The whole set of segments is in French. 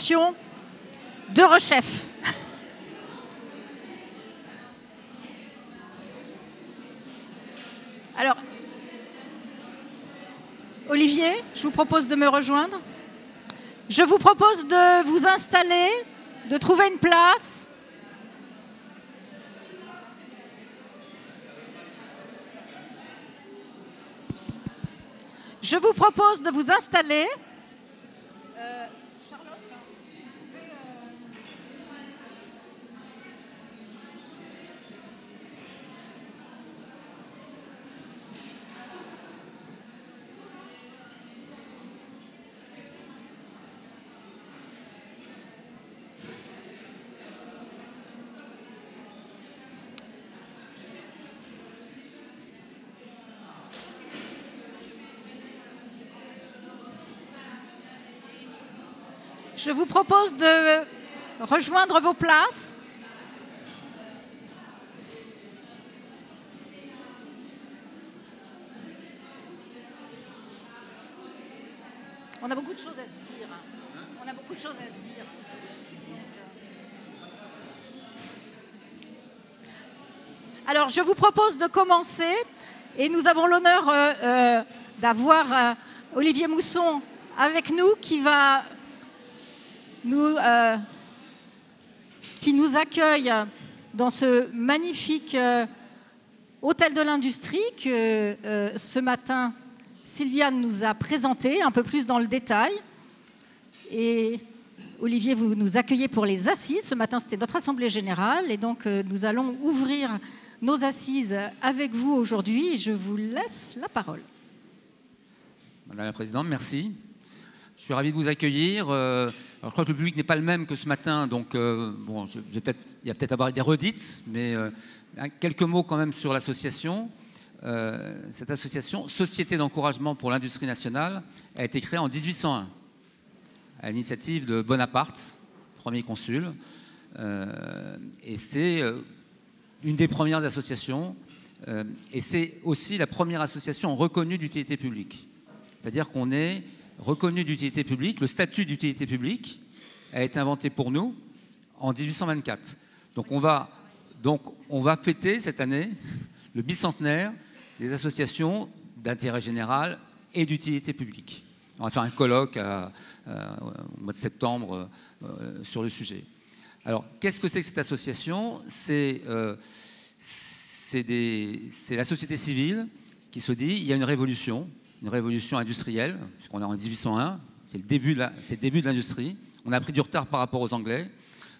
l'association d'Eurochef. Alors, Olivier, je vous propose de me rejoindre. Je vous propose de vous installer, de trouver une place. Je vous propose de vous installer. Charlotte, vous pouvez, Je vous propose de rejoindre vos places. On a beaucoup de choses à se dire. On a beaucoup de choses à se dire. Alors, je vous propose de commencer. Et nous avons l'honneur d'avoir Olivier Mousson avec nous qui nous accueille dans ce magnifique hôtel de l'industrie que ce matin Sylviane nous a présenté un peu plus dans le détail. Et Olivier, vous nous accueillez pour les assises. Ce matin, c'était notre assemblée générale et donc nous allons ouvrir nos assises avec vous aujourd'hui. Je vous laisse la parole. Madame la Présidente, merci. Je suis ravi de vous accueillir. Alors, je crois que le public n'est pas le même que ce matin, donc bon, il y a peut-être avoir des redites, mais quelques mots quand même sur l'association. Cette association, Société d'encouragement pour l'industrie nationale, a été créée en 1801, à l'initiative de Bonaparte, premier consul. Et c'est une des premières associations, et c'est aussi la première association reconnue d'utilité publique. C'est-à-dire qu'on est reconnu d'utilité publique. Le statut d'utilité publique a été inventé pour nous en 1824. Donc on va fêter cette année le bicentenaire des associations d'intérêt général et d'utilité publique. On va faire un colloque au mois de septembre sur le sujet. Alors, qu'est-ce que c'est que cette association? C'est la société civile qui se dit il y a une révolution industrielle, puisqu'on est en 1801, c'est le début de l'industrie. On a pris du retard par rapport aux Anglais.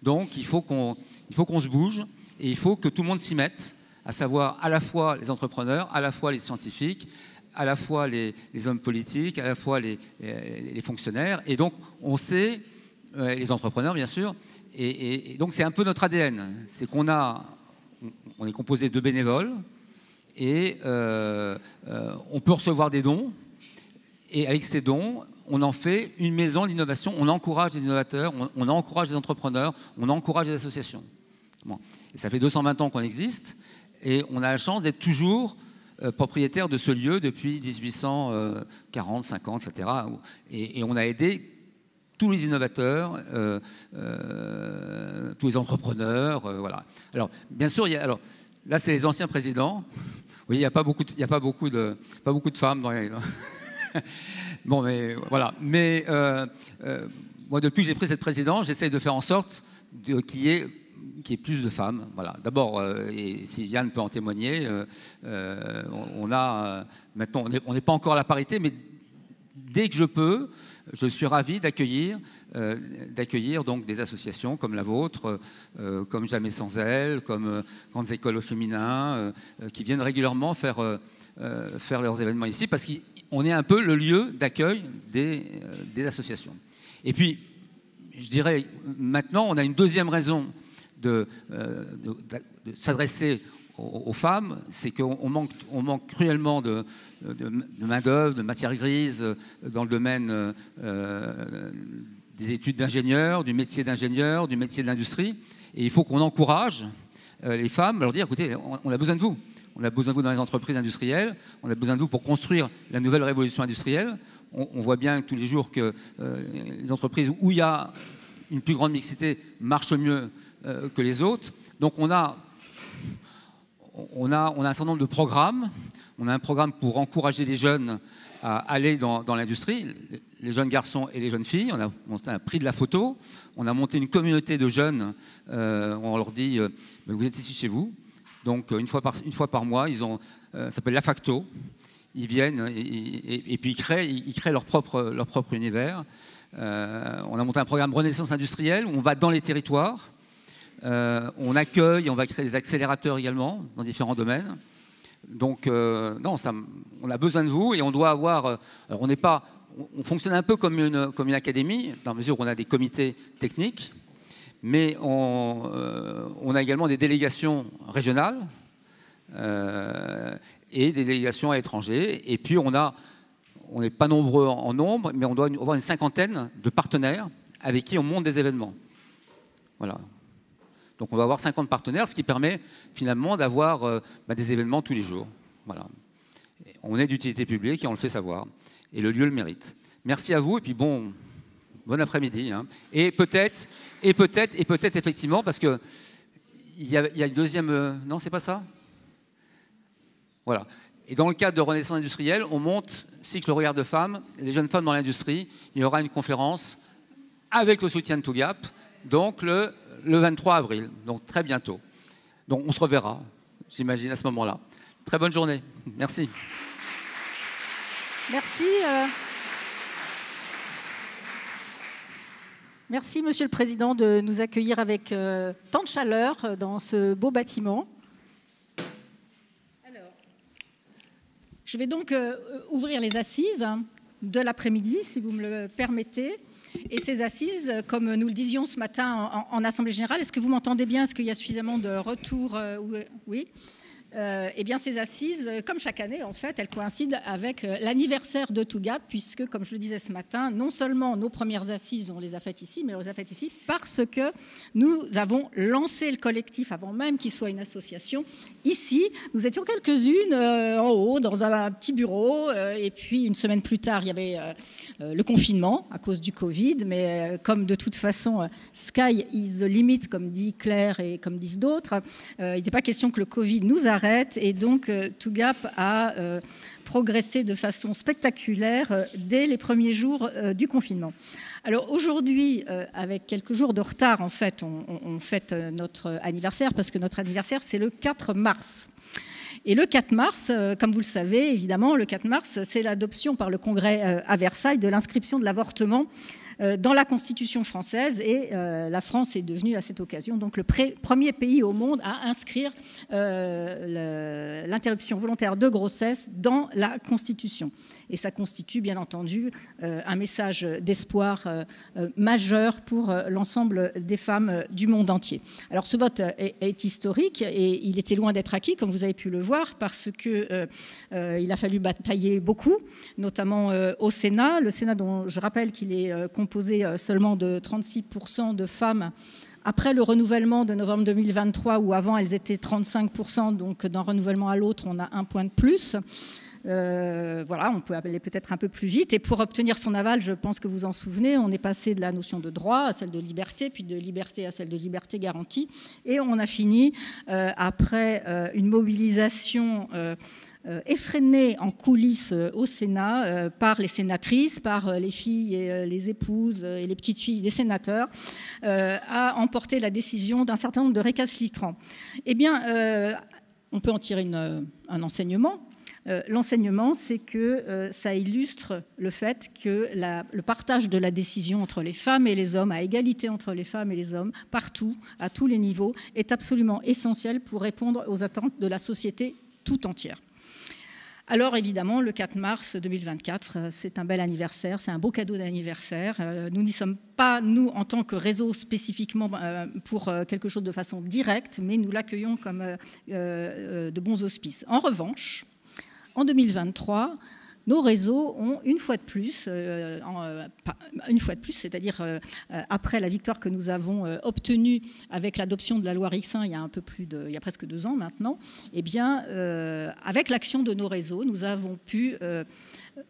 Donc, il faut qu'on se bouge et il faut que tout le monde s'y mette, à savoir à la fois les entrepreneurs, à la fois les scientifiques, à la fois les hommes politiques, à la fois les fonctionnaires. Et donc, on sait, les entrepreneurs, bien sûr, et donc c'est un peu notre ADN. C'est qu'on est composé de bénévoles, et on peut recevoir des dons, et avec ces dons, on en fait une maison d'innovation, on encourage les innovateurs, on encourage les entrepreneurs, on encourage les associations. Bon. Et ça fait 220 ans qu'on existe, et on a la chance d'être toujours propriétaire de ce lieu depuis 1840, 50, etc. Et on a aidé tous les innovateurs, tous les entrepreneurs, voilà. Alors, bien sûr, là, c'est les anciens présidents. Oui, il n'y a pas beaucoup de femmes dans les... Bon, mais voilà. Mais moi, depuis que j'ai pris cette présidence, j'essaie de faire en sorte qu'il y ait plus de femmes. Voilà. D'abord, et Sylviane peut en témoigner, maintenant, on n'est pas encore à la parité, mais dès que je peux, je suis ravi d'accueillir donc des associations comme la vôtre, comme Jamais sans elle, comme Grandes Écoles au féminin, qui viennent régulièrement faire leurs événements ici, parce qu'on est un peu le lieu d'accueil des associations. Et puis, je dirais, maintenant, on a une deuxième raison de s'adresser aux femmes, c'est qu'on manque cruellement de main-d'œuvre, de matière grise dans le domaine des études d'ingénieur, du métier d'ingénieur, du métier de l'industrie. Et il faut qu'on encourage les femmes à leur dire, écoutez, on a besoin de vous. On a besoin de vous dans les entreprises industrielles, on a besoin de vous pour construire la nouvelle révolution industrielle. On voit bien tous les jours que les entreprises où il y a une plus grande mixité marche mieux que les autres. Donc on a un certain nombre de programmes. On a un programme pour encourager les jeunes à aller dans l'industrie, les jeunes garçons et les jeunes filles. On a monté un prix de la photo. On a monté une communauté de jeunes. On leur dit vous êtes ici chez vous. Donc une fois par mois, ça s'appelle la Facto. Ils viennent et puis ils créent leur propre univers. On a monté un programme Renaissance industrielle où on va dans les territoires. On accueille, on va créer des accélérateurs également dans différents domaines. Donc, non, on a besoin de vous et on doit avoir. On fonctionne un peu comme une académie, dans la mesure où on a des comités techniques, mais on a également des délégations régionales et des délégations à l'étranger. Et puis, on n'est pas nombreux en nombre, mais on doit avoir une cinquantaine de partenaires avec qui on monte des événements. Voilà. Donc on doit avoir 50 partenaires, ce qui permet finalement d'avoir des événements tous les jours. Voilà. On est d'utilité publique et on le fait savoir. Et le lieu le mérite. Merci à vous et puis bon après-midi. Hein. Et peut-être effectivement, parce qu'il y a une deuxième... non, c'est pas ça ? Voilà. Et dans le cadre de Renaissance industrielle, on monte cycle regard de femmes, les jeunes femmes dans l'industrie. Il y aura une conférence avec le soutien de TOGAP, donc le 23 avril, donc très bientôt. Donc on se reverra, j'imagine, à ce moment-là. Très bonne journée. Merci. Merci. Merci, Monsieur le Président, de nous accueillir avec tant de chaleur dans ce beau bâtiment. Alors, je vais donc ouvrir les assises de l'après-midi, si vous me le permettez. Et ces assises, comme nous le disions ce matin en Assemblée Générale, est-ce que vous m'entendez bien? Est-ce qu'il y a suffisamment de retours? Oui. Eh bien, ces assises, comme chaque année, en fait, elles coïncident avec l'anniversaire de TOGAP, puisque, comme je le disais ce matin, non seulement nos premières assises, on les a faites ici, mais on les a faites ici parce que nous avons lancé le collectif, avant même qu'il soit une association, ici. Nous étions quelques-unes en haut, dans un petit bureau, et puis une semaine plus tard, il y avait le confinement à cause du Covid, mais comme de toute façon, sky is the limit, comme dit Claire et comme disent d'autres, il n'était pas question que le Covid nous arrête. Et donc, TOGAP a progressé de façon spectaculaire dès les premiers jours du confinement. Alors aujourd'hui, avec quelques jours de retard, en fait, on fête notre anniversaire, parce que notre anniversaire, c'est le 4 mars. Et le 4 mars, comme vous le savez, évidemment, le 4 mars, c'est l'adoption par le Congrès à Versailles de l'inscription de l'avortement dans la Constitution française, et la France est devenue à cette occasion donc le premier pays au monde à inscrire l'interruption volontaire de grossesse dans la Constitution. Et ça constitue bien entendu un message d'espoir majeur pour l'ensemble des femmes du monde entier. Alors ce vote est historique et il était loin d'être acquis, comme vous avez pu le voir, parce qu'il a fallu batailler beaucoup, notamment au Sénat. Le Sénat, dont je rappelle qu'il est composé seulement de 36% de femmes après le renouvellement de novembre 2023, où avant elles étaient 35%, donc d'un renouvellement à l'autre, on a un point de plus. Voilà, on peut aller peut-être un peu plus vite. Et pour obtenir son aval, je pense que vous en souvenez, on est passé de la notion de droit à celle de liberté, puis de liberté à celle de liberté garantie. Et on a fini, après une mobilisation effrénée en coulisses au Sénat par les sénatrices, par les filles et les épouses et les petites filles des sénateurs, à emporter la décision d'un certain nombre de récalcitrants. Eh bien, on peut en tirer un enseignement. L'enseignement, c'est que ça illustre le fait que le partage de la décision entre les femmes et les hommes, à égalité entre les femmes et les hommes, partout, à tous les niveaux, est absolument essentiel pour répondre aux attentes de la société tout entière. Alors évidemment, le 4 mars 2024, c'est un bel anniversaire, c'est un beau cadeau d'anniversaire. Nous n'y sommes pas, nous, en tant que réseau spécifiquement pour quelque chose de façon directe, mais nous l'accueillons comme de bons auspices. En revanche, en 2023, nos réseaux ont une fois de plus, c'est-à-dire après la victoire que nous avons obtenue avec l'adoption de la loi Rixain il y a presque 2 ans maintenant, eh bien, avec l'action de nos réseaux, nous avons pu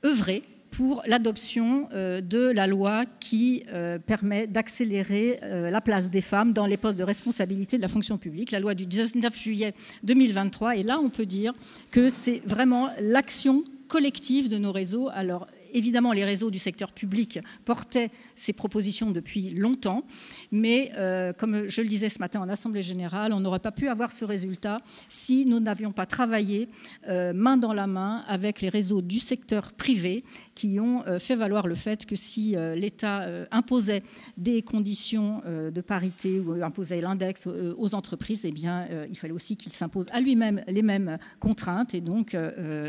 œuvrer pour l'adoption de la loi qui permet d'accélérer la place des femmes dans les postes de responsabilité de la fonction publique, la loi du 19 juillet 2023. Et là, on peut dire que c'est vraiment l'action collective de nos réseaux. Alors, évidemment, les réseaux du secteur public portaient ces propositions depuis longtemps, mais comme je le disais ce matin en Assemblée générale, on n'aurait pas pu avoir ce résultat si nous n'avions pas travaillé main dans la main avec les réseaux du secteur privé qui ont fait valoir le fait que si l'État imposait des conditions de parité ou imposait l'index aux entreprises, eh bien, il fallait aussi qu'il s'impose à lui-même les mêmes contraintes et donc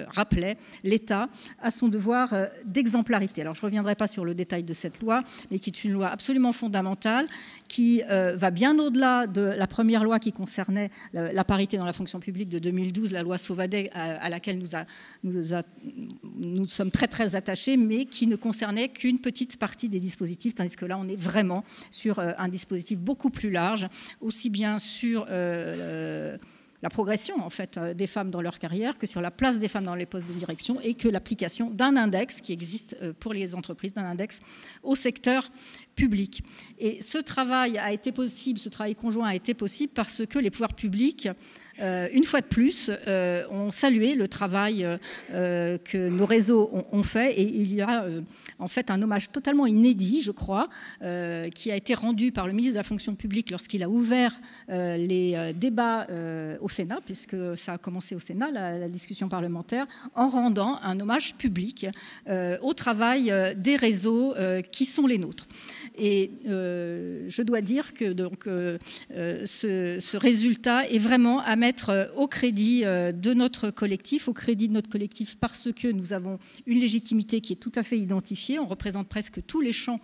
rappelait l'État à son devoir d'exemplarité. Alors, je ne reviendrai pas sur le détail de cette loi, mais qui est une loi absolument fondamentale, qui va bien au-delà de la première loi qui concernait la parité dans la fonction publique de 2012, la loi Sauvadet, à laquelle nous sommes très, très attachés, mais qui ne concernait qu'une petite partie des dispositifs, tandis que là, on est vraiment sur un dispositif beaucoup plus large, aussi bien sur la progression en fait, des femmes dans leur carrière, que sur la place des femmes dans les postes de direction et que l'application d'un index qui existe pour les entreprises, d'un index au secteur public. Et ce travail a été possible, ce travail conjoint a été possible parce que les pouvoirs publics, une fois de plus, ont salué le travail que nos réseaux ont fait. Et il y a en fait un hommage totalement inédit, je crois, qui a été rendu par le ministre de la fonction publique lorsqu'il a ouvert les débats au Sénat, puisque ça a commencé au Sénat, la discussion parlementaire, en rendant un hommage public au travail des réseaux qui sont les nôtres. Et je dois dire que donc, ce résultat est vraiment à mettre au crédit de notre collectif, parce que nous avons une légitimité qui est tout à fait identifiée. On représente presque tous les champs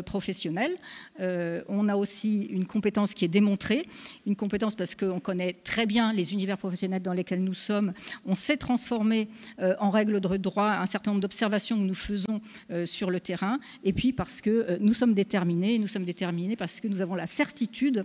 professionnels. On a aussi une compétence qui est démontrée, une compétence parce qu'on connaît très bien les univers professionnels dans lesquels nous sommes. On sait transformer en règle de droit un certain nombre d'observations que nous faisons sur le terrain, et puis parce que nous sommes déterminés parce que nous avons la certitude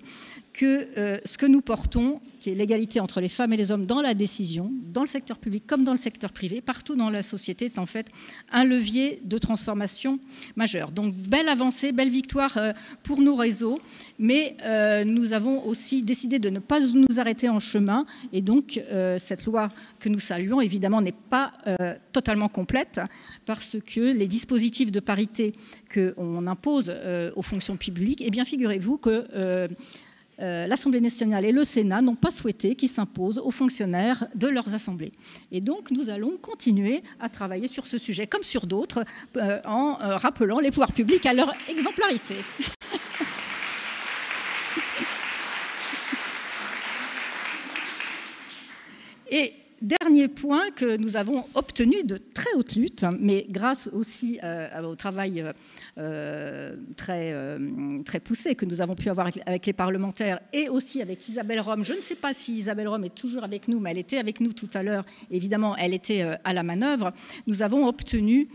que ce que nous portons, qui est l'égalité entre les femmes et les hommes dans la décision, dans le secteur public comme dans le secteur privé, partout dans la société, est en fait un levier de transformation majeur. Donc, belle avancée, belle victoire pour nos réseaux, mais nous avons aussi décidé de ne pas nous arrêter en chemin, et donc cette loi que nous saluons, évidemment, n'est pas totalement complète, parce que les dispositifs de parité qu'on impose aux fonctions publiques, eh bien, figurez-vous que l'Assemblée nationale et le Sénat n'ont pas souhaité qu'ils s'imposent aux fonctionnaires de leurs assemblées. Et donc, nous allons continuer à travailler sur ce sujet, comme sur d'autres, en rappelant les pouvoirs publics à leur exemplarité. Et dernier point que nous avons obtenu de très haute lutte, mais grâce aussi au travail très poussé que nous avons pu avoir avec les parlementaires et aussi avec Isabelle Rome. Je ne sais pas si Isabelle Rome est toujours avec nous, mais elle était avec nous tout à l'heure. Évidemment, elle était à la manœuvre. Nous avons obtenu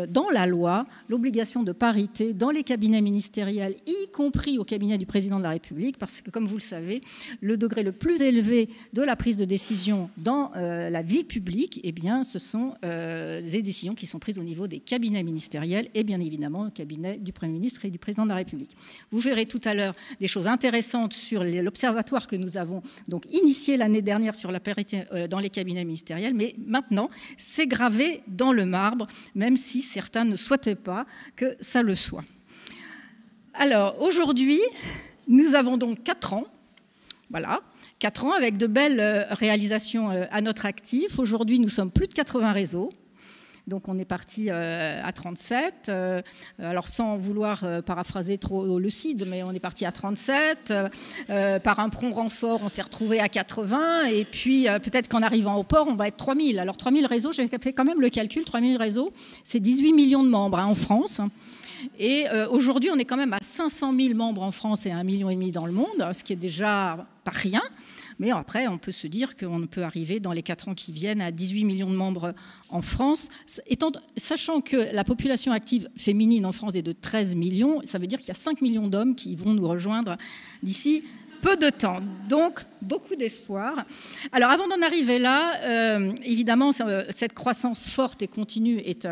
dans la loi l'obligation de parité dans les cabinets ministériels, y compris au cabinet du président de la République, parce que, comme vous le savez, le degré le plus élevé de la prise de décision dans la vie publique, eh bien, ce sont des décisions qui sont prises au niveau des cabinets ministériels et bien évidemment au cabinet du Premier ministre et du Président de la République. Vous verrez tout à l'heure des choses intéressantes sur l'observatoire que nous avons donc initié l'année dernière sur la parité dans les cabinets ministériels, mais maintenant, c'est gravé dans le marbre, même si certains ne souhaitaient pas que ça le soit. Alors, aujourd'hui, nous avons donc 4 ans, voilà, 4 ans avec de belles réalisations à notre actif. Aujourd'hui, nous sommes plus de 80 réseaux. Donc, on est parti à 37. Alors, sans vouloir paraphraser trop le CID, mais on est parti à 37. Par un prompt renfort, on s'est retrouvé à 80. Et puis, peut-être qu'en arrivant au port, on va être 3000. Alors, 3000 réseaux, j'ai fait quand même le calcul. 3000 réseaux, c'est 18 millions de membres en France. Et aujourd'hui, on est quand même à 500 000 membres en France et 1,5 million dans le monde, ce qui est déjà pas rien. Mais après, on peut se dire qu'on peut arriver dans les 4 ans qui viennent à 18 millions de membres en France. Sachant que la population active féminine en France est de 13 millions, ça veut dire qu'il y a 5 millions d'hommes qui vont nous rejoindre d'ici peu de temps, donc beaucoup d'espoir. Alors avant d'en arriver là, évidemment, cette croissance forte et continue est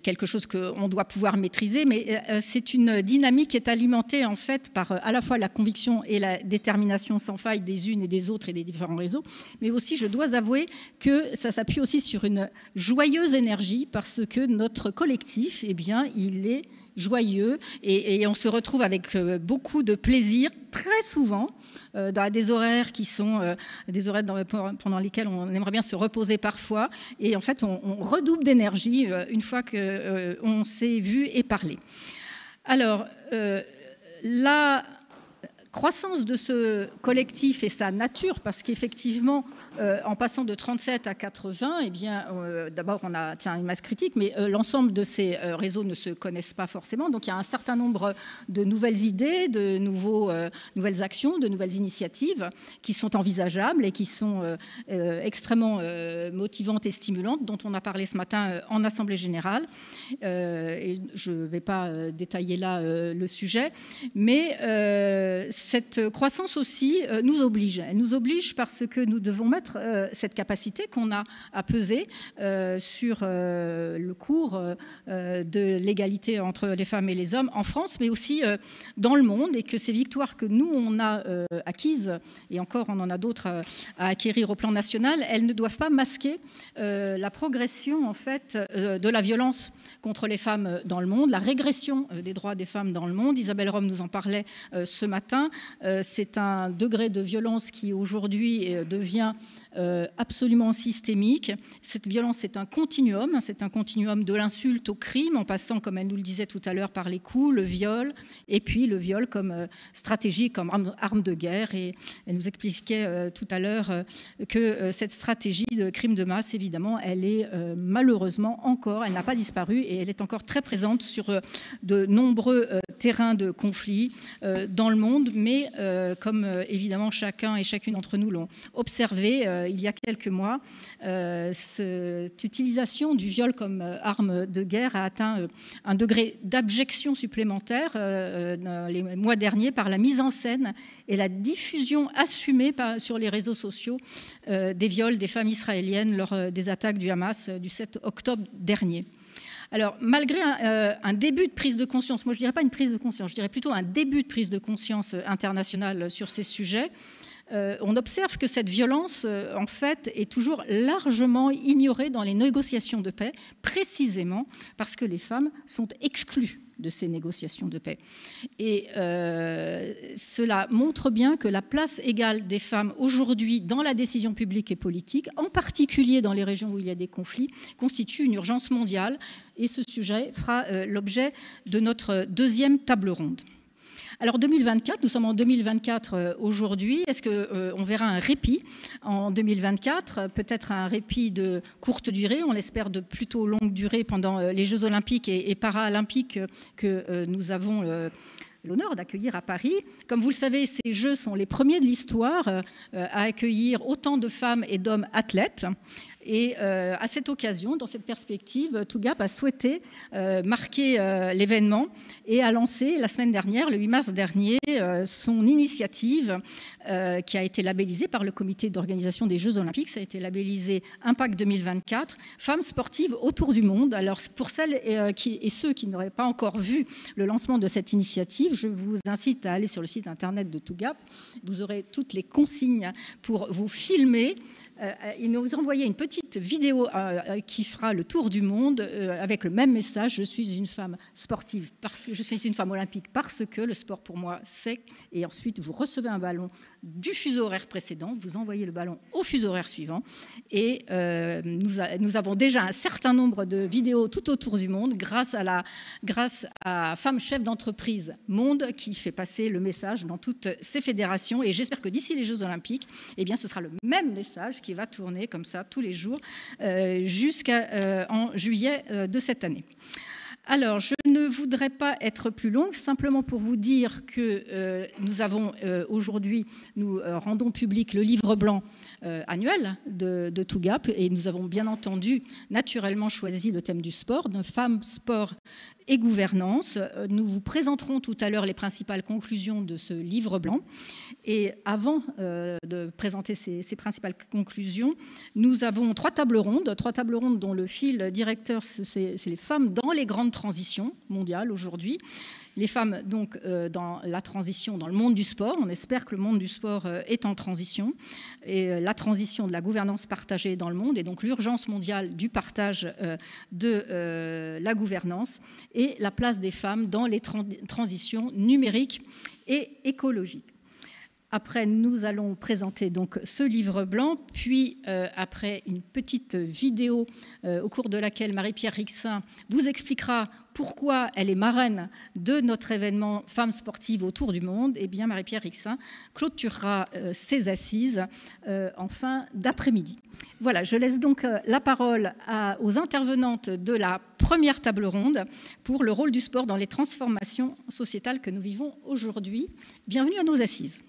quelque chose qu'on doit pouvoir maîtriser, mais c'est une dynamique qui est alimentée en fait par à la fois la conviction et la détermination sans faille des unes et des autres et des différents réseaux, mais aussi je dois avouer que ça s'appuie aussi sur une joyeuse énergie parce que notre collectif, eh bien, il est joyeux et on se retrouve avec beaucoup de plaisir très souvent dans des horaires qui sont des horaires pendant lesquels on aimerait bien se reposer parfois et en fait on redouble d'énergie une fois qu'on s'est vu et parlé. Alors la croissance de ce collectif et sa nature, parce qu'effectivement, en passant de 37 à 80, eh bien, d'abord, on a une masse critique, mais l'ensemble de ces réseaux ne se connaissent pas forcément. Donc, il y a un certain nombre de nouvelles idées, de nouvelles actions, de nouvelles initiatives qui sont envisageables et qui sont extrêmement motivantes et stimulantes, dont on a parlé ce matin en Assemblée générale. Et je ne vais pas détailler là le sujet, mais cette croissance aussi nous oblige. Elle nous oblige parce que nous devons mettre cette capacité qu'on a à peser sur le cours de l'égalité entre les femmes et les hommes en France, mais aussi dans le monde, et que ces victoires que nous, on a acquises, et encore on en a d'autres à acquérir au plan national, elles ne doivent pas masquer la progression en fait, de la violence contre les femmes dans le monde, la régression des droits des femmes dans le monde. Isabelle Rome nous en parlait ce matin. C'est un degré de violence qui aujourd'hui devient absolument systémique. Cette violence, c'est un continuum de l'insulte au crime, en passant, comme elle nous le disait tout à l'heure, par les coups, le viol, et puis le viol comme stratégie, comme arme de guerre. Et elle nous expliquait tout à l'heure que cette stratégie de crime de masse, évidemment, elle est malheureusement encore, elle n'a pas disparu, et elle est encore très présente sur de nombreux terrains de conflit dans le monde, mais comme évidemment chacun et chacune d'entre nous l'ont observé il y a quelques mois, cette utilisation du viol comme arme de guerre a atteint un degré d'abjection supplémentaire les mois derniers par la mise en scène et la diffusion assumée sur les réseaux sociaux des viols des femmes israéliennes lors des attaques du Hamas du 7 octobre dernier. Alors, malgré un début de prise de conscience, moi je ne dirais pas une prise de conscience, je dirais plutôt un début de prise de conscience internationale sur ces sujets, on observe que cette violence, en fait, est toujours largement ignorée dans les négociations de paix, précisément parce que les femmes sont exclues de ces négociations de paix. Et cela montre bien que la place égale des femmes aujourd'hui dans la décision publique et politique, en particulier dans les régions où il y a des conflits, constitue une urgence mondiale. Et ce sujet fera l'objet de notre deuxième table ronde. Alors 2024, nous sommes en 2024 aujourd'hui. Est-ce qu'on verra un répit en 2024 ? Peut-être un répit de courte durée, on l'espère de plutôt longue durée pendant les Jeux olympiques et paralympiques que nous avons l'honneur d'accueillir à Paris. Comme vous le savez, ces Jeux sont les premiers de l'histoire à accueillir autant de femmes et d'hommes athlètes. Et à cette occasion, dans cette perspective, Tougap a souhaité marquer l'événement et a lancé la semaine dernière, le 8 mars dernier, son initiative qui a été labellisée par le comité d'organisation des Jeux Olympiques. Ça a été labellisé Impact 2024, femmes sportives autour du monde. Alors pour celles et ceux qui n'auraient pas encore vu le lancement de cette initiative, je vous incite à aller sur le site internet de Tougap. Vous aurez toutes les consignes pour vous filmer. Il nous envoyait une petite vidéo qui fera le tour du monde avec le même message: je suis une femme sportive parce que je suis une femme olympique parce que le sport pour moi c'est. Et ensuite vous recevez un ballon du fuseau horaire précédent, vous envoyez le ballon au fuseau horaire suivant. Et nous avons déjà un certain nombre de vidéos tout autour du monde grâce à Femmes Chefs d'entreprise Monde qui fait passer le message dans toutes ces fédérations. Et j'espère que d'ici les Jeux Olympiques, eh bien, ce sera le même message qui va tourner comme ça tous les jours jusqu'en juillet de cette année. Alors, je ne voudrais pas être plus longue, simplement pour vous dire que nous avons aujourd'hui, nous rendons public le livre blanc annuel de Tougap, et nous avons bien entendu naturellement choisi le thème du sport, de femmes, sport et gouvernance. Nous vous présenterons tout à l'heure les principales conclusions de ce livre blanc. Et avant de présenter ces principales conclusions, nous avons trois tables rondes dont le fil directeur, c'est les femmes dans les grandes transitions mondiales aujourd'hui. Les femmes, donc, dans la transition dans le monde du sport. On espère que le monde du sport est en transition. Et la transition de la gouvernance partagée dans le monde, et donc l'urgence mondiale du partage de la gouvernance, et la place des femmes dans les transitions numériques et écologiques. Après, nous allons présenter donc ce livre blanc, puis après une petite vidéo au cours de laquelle Marie-Pierre Rixain vous expliquera pourquoi elle est marraine de notre événement Femmes sportives autour du monde. Et bien, Marie-Pierre Rixain clôturera ses assises en fin d'après-midi. Voilà, je laisse donc la parole aux intervenantes de la première table ronde pour le rôle du sport dans les transformations sociétales que nous vivons aujourd'hui. Bienvenue à nos assises.